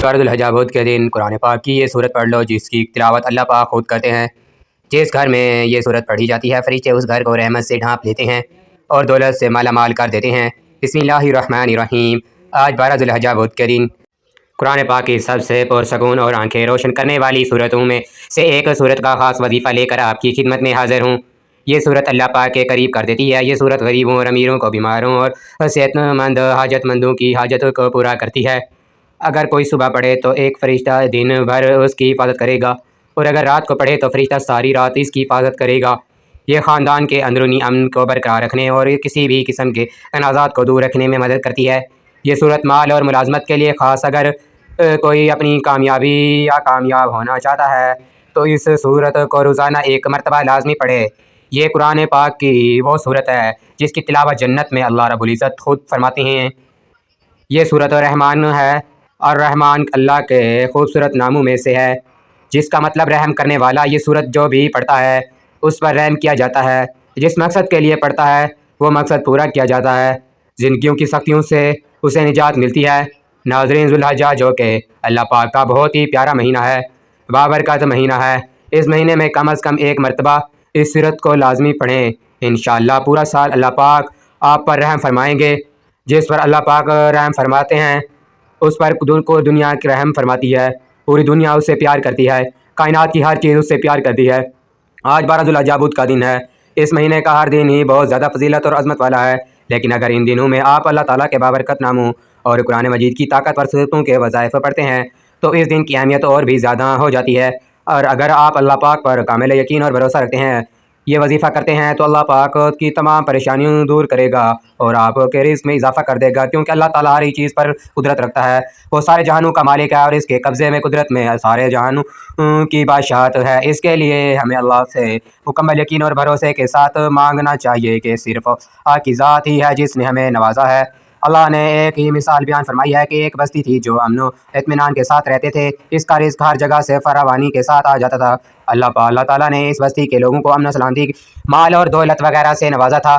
فرد الحجہ بدھ کے دن قرآن پاک کی یہ صورت پڑھ لو جس کی تلاوت اللہ پاک خود کرتے ہیں۔ جس گھر میں یہ صورت پڑھی جاتی ہے فرشتے اس گھر کو رحمت سے ڈھانپ لیتے ہیں اور دولت سے مالا مال کر دیتے ہیں۔ بسم اللہ الرحمن الرحیم۔ آج 12 ذی الحجہ بدھ کے دن قرآن پاک کی سب سے پرسکون اور آنکھیں روشن کرنے والی صورتوں میں سے ایک صورت کا خاص وظیفہ لے کر آپ کی خدمت میں حاضر ہوں۔ یہ صورت اللہ پاک کے قریب کر دیتی ہے۔ یہ صورت غریبوں اور امیروں کو، بیماروں اور صحت مند حاجت مندوں کی حاجت کو پورا کرتی ہے۔ اگر کوئی صبح پڑھے تو ایک فرشتہ دن بھر اس کی حفاظت کرے گا، اور اگر رات کو پڑھے تو فرشتہ ساری رات اس کی حفاظت کرے گا۔ یہ خاندان کے اندرونی امن کو برقرار رکھنے اور کسی بھی قسم کے تنازعات کو دور رکھنے میں مدد کرتی ہے۔ یہ صورت مال اور ملازمت کے لیے خاص۔ اگر کوئی اپنی کامیابی یا کامیاب ہونا چاہتا ہے تو اس صورت کو روزانہ ایک مرتبہ لازمی پڑھے۔ یہ قرآن پاک کی وہ صورت ہے جس کی تلاوت جنت میں اللہ رب العزت خود فرماتے ہیں۔ یہ صورت الرحمن ہے اور رحمان اللہ کے خوبصورت ناموں میں سے ہے، جس کا مطلب رحم کرنے والا۔ یہ صورت جو بھی پڑھتا ہے اس پر رحم کیا جاتا ہے۔ جس مقصد کے لیے پڑھتا ہے وہ مقصد پورا کیا جاتا ہے۔ زندگیوں کی سختیوں سے اسے نجات ملتی ہے۔ ناظرین، ذو الحجہ جو کہ اللہ پاک کا بہت ہی پیارا مہینہ ہے، بابرکت مہینہ ہے، اس مہینے میں کم از کم ایک مرتبہ اس صورت کو لازمی پڑھیں۔ انشاءاللہ پورا سال اللہ پاک آپ پر رحم فرمائیں گے۔ جس پر اللہ پاک رحم فرماتے ہیں اس پر کو دنیا کی رحم فرماتی ہے۔ پوری دنیا اس سے پیار کرتی ہے، کائنات کی ہر چیز اس سے پیار کرتی ہے۔ آج 12 ذی الحجہ بدھ کا دن ہے۔ اس مہینے کا ہر دن ہی بہت زیادہ فضیلت اور عظمت والا ہے، لیکن اگر ان دنوں میں آپ اللہ تعالیٰ کے بابرکت ناموں اور قرآن مجید کی طاقتور صورتوں کے وظائف پڑھتے ہیں تو اس دن کی اہمیت اور بھی زیادہ ہو جاتی ہے۔ اور اگر آپ اللہ پاک پر کامل یقین اور بھروسہ رکھتے ہیں، یہ وظیفہ کرتے ہیں، تو اللہ پاک کی تمام پریشانیوں دور کرے گا اور آپ کے رزق میں اضافہ کر دے گا، کیونکہ اللہ تعالیٰ ہر چیز پر قدرت رکھتا ہے۔ وہ سارے جہانوں کا مالک ہے اور اس کے قبضے میں قدرت میں سارے جہانوں کی بادشاہت ہے۔ اس کے لیے ہمیں اللہ سے مکمل یقین اور بھروسے کے ساتھ مانگنا چاہیے کہ صرف آپ کی ذات ہی ہے جس نے ہمیں نوازا ہے۔ اللہ نے ایک ہی مثال بیان فرمائی ہے کہ ایک بستی تھی جو امن و اطمینان کے ساتھ رہتے تھے۔ اس کا رزق ہر جگہ سے فراوانی کے ساتھ آ جاتا تھا۔ اللہ تعالیٰ نے اس بستی کے لوگوں کو امن و سلامتی، مال اور دولت وغیرہ سے نوازا تھا،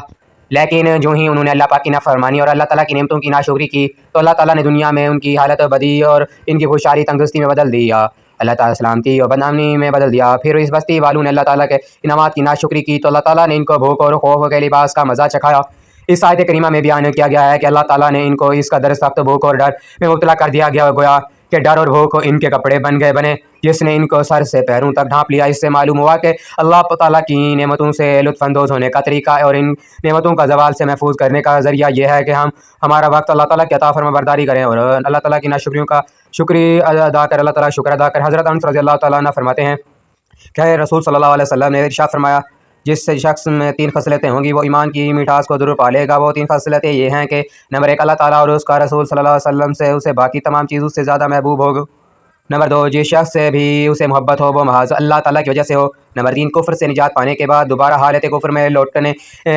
لیکن جو ہی انہوں نے اللہ پاک کی نافرمانی اور اللہ تعالیٰ کی نعمتوں کی ناشکری کی تو اللہ تعالیٰ نے دنیا میں ان کی حالت بدی اور ان کی خوشحالی تندرستی میں بدل دیا، اللہ تعالیٰ سلامتی اور بدامنی میں بدل دیا۔ پھر اس بستی والوں نے اللہ تعالیٰ کے انعامات کی ناشکری کی تو اللہ تعالیٰ نے ان کو بھوک اور خوف کے لباس کا مزہ چکھایا۔ اس آیت کریمہ میں بیان کیا گیا ہے کہ اللہ تعالیٰ نے ان کو اس قدر سخت بھوک اور ڈر میں مبتلا کر دیا گیا گویا کہ ڈر اور بھوک ان کے کپڑے بنے جس نے ان کو سر سے پیروں تک ڈھانپ لیا۔ اس سے معلوم ہوا کہ اللہ تعالیٰ کی نعمتوں سے لطف اندوز ہونے کا طریقہ اور ان نعمتوں کا زوال سے محفوظ کرنے کا ذریعہ یہ ہے کہ ہم ہمارا وقت اللہ تعالیٰ کی عطا فرما برداری کریں اور اللہ تعالیٰ کی ناشکریوں کا ادا کر اللہ تعالیٰ شکر ادا کر۔ حضرت انس رضی اللہ تعالیٰ عنہ فرماتے ہیں کہ رسول صلی اللہ علیہ وسلم نے ارشاد فرمایا، جس شخص میں 3 خصلتیں ہوں گی وہ ایمان کی مٹھاس کو ضرور پالے گا۔ وہ 3 خصلتیں یہ ہیں کہ نمبر 1 اللہ تعالیٰ اور اس کا رسول صلی اللہ علیہ وسلم سے اسے باقی تمام چیزوں سے زیادہ محبوب ہوگا۔ نمبر 2 جس شخص سے بھی اسے محبت ہو وہ محض اللہ تعالیٰ کی وجہ سے ہو۔ نمبر 3 کفر سے نجات پانے کے بعد دوبارہ حالت کفر میں لوٹنے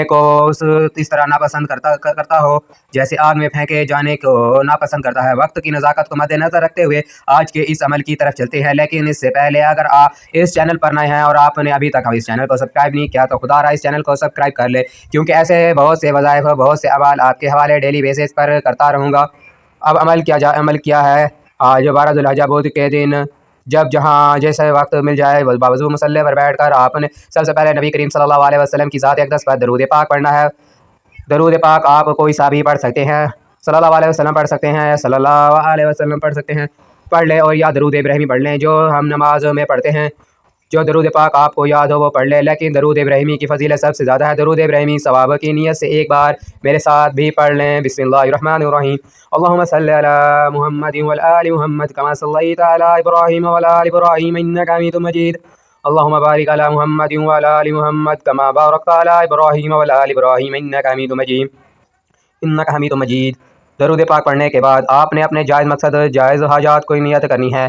کو اس طرح ناپسند کرتا ہو جیسے آگ میں پھینکے جانے کو ناپسند کرتا ہے۔ وقت کی نزاکت کو مد نظر رکھتے ہوئے آج کے اس عمل کی طرف چلتے ہیں، لیکن اس سے پہلے اگر آپ اس چینل پر نئے ہیں اور آپ نے ابھی تک اس چینل کو سبسکرائب نہیں کیا تو خدا را اس چینل کو سبسکرائب کر لے، کیونکہ ایسے بہت سے وظائف، بہت سے اعمال آپ کے حوالے ڈیلی بیسس پر کرتا رہوں گا۔ اب عمل کیا ہے۔ آج 12 ذی الحجہ بدھ کے دن جب جہاں جیسے وقت مل جائے باوضو مصلی پر بیٹھ کر آپ نے سب سے پہلے نبی کریم صلی اللہ علیہ وسلم کی ذات اقدس پر درود پاک پڑھنا ہے۔ درود پاک آپ کوئی سا بھی پڑھ سکتے ہیں، صلی اللہ علیہ وسلم پڑھ سکتے ہیں، صلی اللہ علیہ وسلم پڑھ سکتے ہیں، پڑھ لیں، اور یا درود ابراہیمی پڑھ لیں جو ہم نماز میں پڑھتے ہیں۔ جو درود پاک آپ کو یاد ہو وہ پڑھ لیں، لیکن درود ابراہیمی کی فضیلت سب سے زیادہ ہے۔ درود ابراہیمی ثواب کی نیت سے ایک بار میرے ساتھ بھی پڑھ لیں۔ بسم اللہ الرحمن الرحیم۔ اللہم صلی علی محمد وعلی آل محمد کما صلیت علی ابراہیم وعلی آل ابراہیم انک حمید مجید۔ اللہم بارک علی محمد وعلی آل محمد کما بارکت علی ابراہیم وعلی آل ابراہیم انک حمید مجید۔ درود پاک پڑھنے کے بعد آپ نے اپنے جائز مقصد، جائز حاجات کو نیت کرنی ہے۔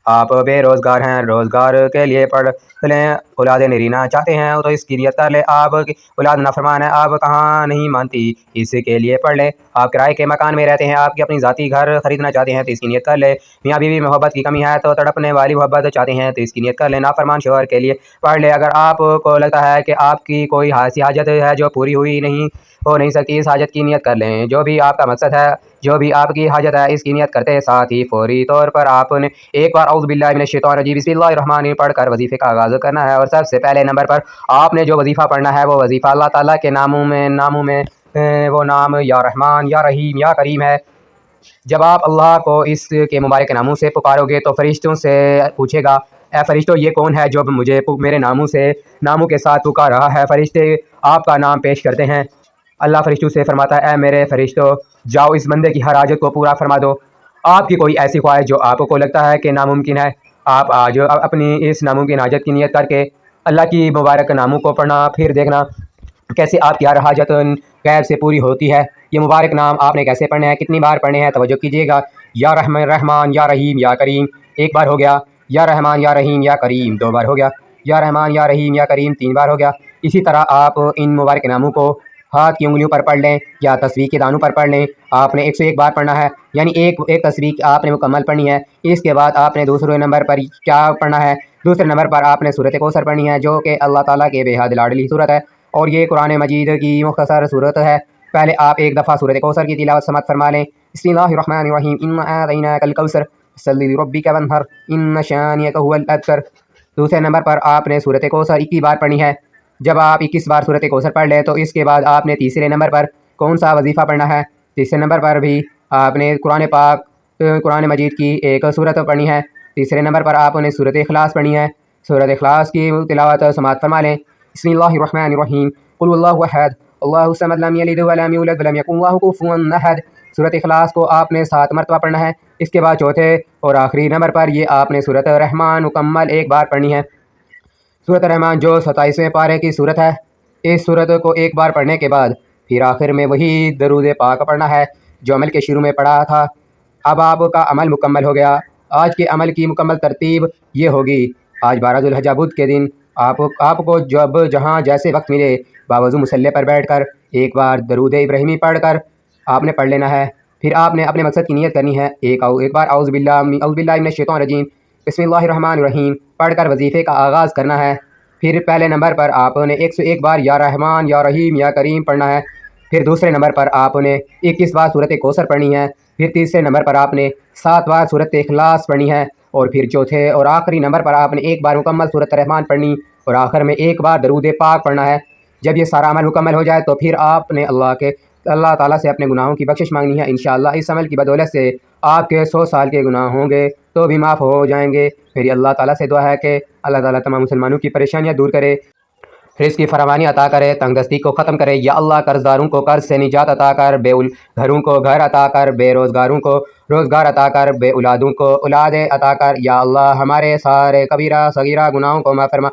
آپ بے روزگار ہیں، روزگار کے لیے پڑھ لیں، اولاد نرینہ چاہتے ہیں تو اس کی نیت کر لیں، آپ کی اولاد نافرمان ہے، آپ کہاں نہیں مانتی، اس کے لیے پڑھ لیں، آپ کرائے کے مکان میں رہتے ہیں، آپ کی اپنی ذاتی گھر خریدنا چاہتے ہیں تو اس کی نیت کر لیں، میاں بیوی محبت کی کمی ہے تو تڑپنے والی محبت چاہتے ہیں تو اس کی نیت کر لیں، نافرمان شوہر کے لیے پڑھ لیں، اگر آپ کو لگتا ہے کہ آپ کی کوئی حاجت ہے جو پوری ہوئی نہیں ہو نہیں سکتی، اس حاجت کی نیت کر لیں، جو بھی آپ کا مقصد ہے، جو بھی آپ کی حاجت ہے، اس کی نیت کرتے ہیں، ساتھ ہی فوری طور پر آپ نے ایک بار اعوذ باللہ من الشیطان الرجیم بسم اللہ الرحمن الرحیم پڑھ کر وظیفے کا آغاز کرنا ہے، اور سب سے پہلے نمبر پر آپ نے جو وظیفہ پڑھنا ہے وہ وظیفہ اللہ تعالیٰ کے ناموں میں وہ نام یا رحمان یا رحیم یا کریم ہے۔ جب آپ اللہ کو اس کے مبارک ناموں سے پکارو گے تو فرشتوں سے پوچھے گا، اے فرشتوں یہ کون ہے جو مجھے میرے ناموں کے ساتھ پکار رہا ہے؟ فرشتے آپ کا نام پیش کرتے ہیں، اللہ فرشتوں سے فرماتا ہے، اے میرے فرشتوں جاؤ اس بندے کی ہر حاجت کو پورا فرما دو، آپ کی کوئی ایسی خواہش جو آپ کو لگتا ہے کہ ناممکن ہے، آپ آج اپنی اس ناممکن حاجت کی نیت کر کے اللہ کی مبارک ناموں کو پڑھنا، پھر دیکھنا کیسے آپ کی ہر حاجت غیب سے پوری ہوتی ہے۔ یہ مبارک نام آپ نے کیسے پڑھنے ہیں، کتنی بار پڑھنے ہیں، توجہ کیجیے گا، یا رحمان یا رحیم یا کریم ایک بار ہو گیا، یا رحمان یا رحیم یا کریم دو بار ہو گیا، یا رحمان یا رحیم یا کریم تین بار ہو گیا۔ اسی طرح آپ ان مبارک ناموں کو ہاتھ کی انگلیوں پر پڑھ لیں یا تسبیح کے دانوں پر پڑھ لیں، آپ نے 101 بار پڑھنا ہے، یعنی ایک تسبیح آپ نے مکمل پڑھنی ہے۔ اس کے بعد آپ نے دوسرے نمبر پر کیا پڑھنا ہے؟ دوسرے نمبر پر آپ نے سورۃ کوثر پڑھنی ہے، جو کہ اللہ تعالیٰ کے بے حد لاڈلی صورت ہے، اور یہ قرآن مجید کی مختصر صورت ہے۔ پہلے آپ ایک دفعہ سورۃ کوثر کی تلاوت سماعت فرما لیں، بسم اللہ الرحمن الرحیم انا اعطیناک الکوثر فصلی لربک وانحر ان شانئک ھو الابتر۔ دوسرے نمبر پر آپ نے سورۃ کوثر 21 بار پڑھنی ہے۔ جب آپ 21 بار سورۃ کوثر پڑھ لیں تو اس کے بعد آپ نے تیسرے نمبر پر کون سا وظیفہ پڑھنا ہے؟ تیسرے نمبر پر بھی آپ نے قرآن مجید کی ایک سورت پڑھنی ہے۔ تیسرے نمبر پر آپ نے سورۃ اخلاص پڑھنی ہے، سورۃ اخلاص کی تلاوت سماعت فرما لیں، بسم اللہ الرحمن الرحیم قل اللہ احد اللہ الصمد لم یلد ولم یولد ولم یکن لہ کفوا احد۔ سورۃ اخلاص کو آپ نے 7 مرتبہ پڑھنا ہے۔ اس کے بعد چوتھے اور آخری نمبر پر یہ آپ نے سورۃ رحمان مکمل ایک بار پڑھنی ہے۔ سورۃ رحمان جو 27ویں پارے کی صورت ہے، اس صورت کو ایک بار پڑھنے کے بعد پھر آخر میں وہی درود پاک پڑھنا ہے جو عمل کے شروع میں پڑھا تھا۔ اب آپ کا عمل مکمل ہو گیا۔ آج کے عمل کی مکمل ترتیب یہ ہوگی، آج 12 ذو الحجہ بدھ کے دن آپ کو جب جہاں جیسے وقت ملے باوضو مصلی پر بیٹھ کر ایک بار درود ابراہیمی پڑھ کر آپ نے پڑھ لینا ہے، پھر آپ نے اپنے مقصد کی نیت کرنی ہے، ایک بار اعوذ باللہ من الشیطان الرجیم بسم اللہ الرحمن الرحیم پڑھ کر وظیفے کا آغاز کرنا ہے۔ پھر پہلے نمبر پر آپ نے 101 بار یا رحمان یا رحیم یا کریم پڑھنا ہے۔ پھر دوسرے نمبر پر آپ نے 21 بار سورۃ کوثر پڑھنی ہے۔ پھر تیسرے نمبر پر آپ نے 7 بار سورۃ اخلاص پڑھنی ہے، اور پھر چوتھے اور آخری نمبر پر آپ نے ایک بار مکمل سورۃ رحمان پڑھنی، اور آخر میں ایک بار درود پاک پڑھنا ہے۔ جب یہ سارا عمل مکمل ہو جائے تو پھر آپ نے اللہ تعالیٰ سے اپنے گناہوں کی بخشش مانگنی ہے۔ انشاءاللہ اس عمل کی بدولت سے آپ کے 100 سال کے گناہ ہوں گے تو بھی معاف ہو جائیں گے۔ میری اللہ تعالیٰ سے دعا ہے کہ اللہ تعالیٰ تمام مسلمانوں کی پریشانیاں دور کرے، رزق کی فراوانی عطا کرے، تنگ دستی کو ختم کرے، یا اللہ قرض داروں کو قرض سے نجات عطا کر، بے گھروں کو گھر عطا کر، بے روزگاروں کو روزگار عطا کر، بے اولادوں کو اولاد عطا کر، یا اللہ ہمارے سارے کبیرہ صغیرہ گناہوں کو معاف فرما،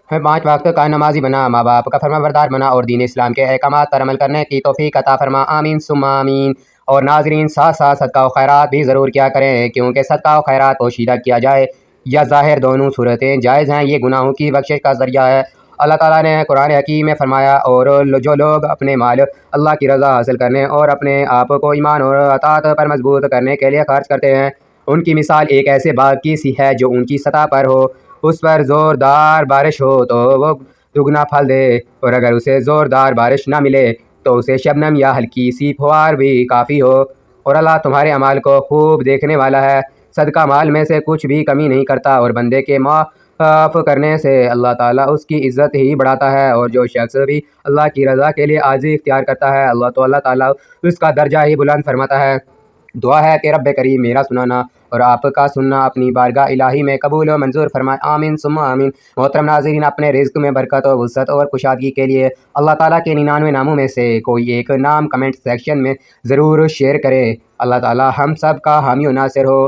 ہمیں 5 وقت کا نمازی بنا، ماں باپ کا فرما بردار بنا، اور دین اسلام کے احکامات پر عمل کرنے کی توفیق عطا فرما، آمین ثم آمین۔ اور ناظرین ساتھ ساتھ صدقہ و خیرات بھی ضرور کیا کریں، کیونکہ صدقہ و خیرات پوشیدہ کیا جائے یا ظاہر دونوں صورتیں جائز ہیں، یہ گناہوں کی بخشش کا ذریعہ ہے۔ اللہ تعالیٰ نے قرآن حکیم میں فرمایا، اور جو لوگ اپنے مال اللہ کی رضا حاصل کرنے اور اپنے آپ کو ایمان اور اطاعت پر مضبوط کرنے کے لیے خرچ کرتے ہیں، ان کی مثال ایک ایسے باغ کی سی ہے جو اونچی سطح پر ہو، اس پر زوردار بارش ہو تو وہ دگنا پھل دے، اور اگر اسے زوردار بارش نہ ملے تو اسے شبنم یا ہلکی سی پھوار بھی کافی ہو۔ اور اللہ تمہارے اعمال کو خوب دیکھنے والا ہے۔ صدقہ مال میں سے کچھ بھی کمی نہیں کرتا، اور بندے کے معاف کرنے سے اللہ تعالیٰ اس کی عزت ہی بڑھاتا ہے، اور جو شخص بھی اللہ کی رضا کے لیے عاجزی اختیار کرتا ہے اللہ تعالیٰ اس کا درجہ ہی بلند فرماتا ہے۔ دعا ہے کہ رب کریم میرا سنانا اور آپ کا سننا اپنی بارگاہ الہی میں قبول و منظور فرمائے، آمین ثم آمین۔ محترم ناظرین، اپنے رزق میں برکت و وسعت اور کشادگی کے لیے اللہ تعالیٰ کے 99 ناموں میں سے کوئی ایک نام کمنٹ سیکشن میں ضرور شیئر کریں۔ اللہ تعالیٰ ہم سب کا حامی و ناصر ہو۔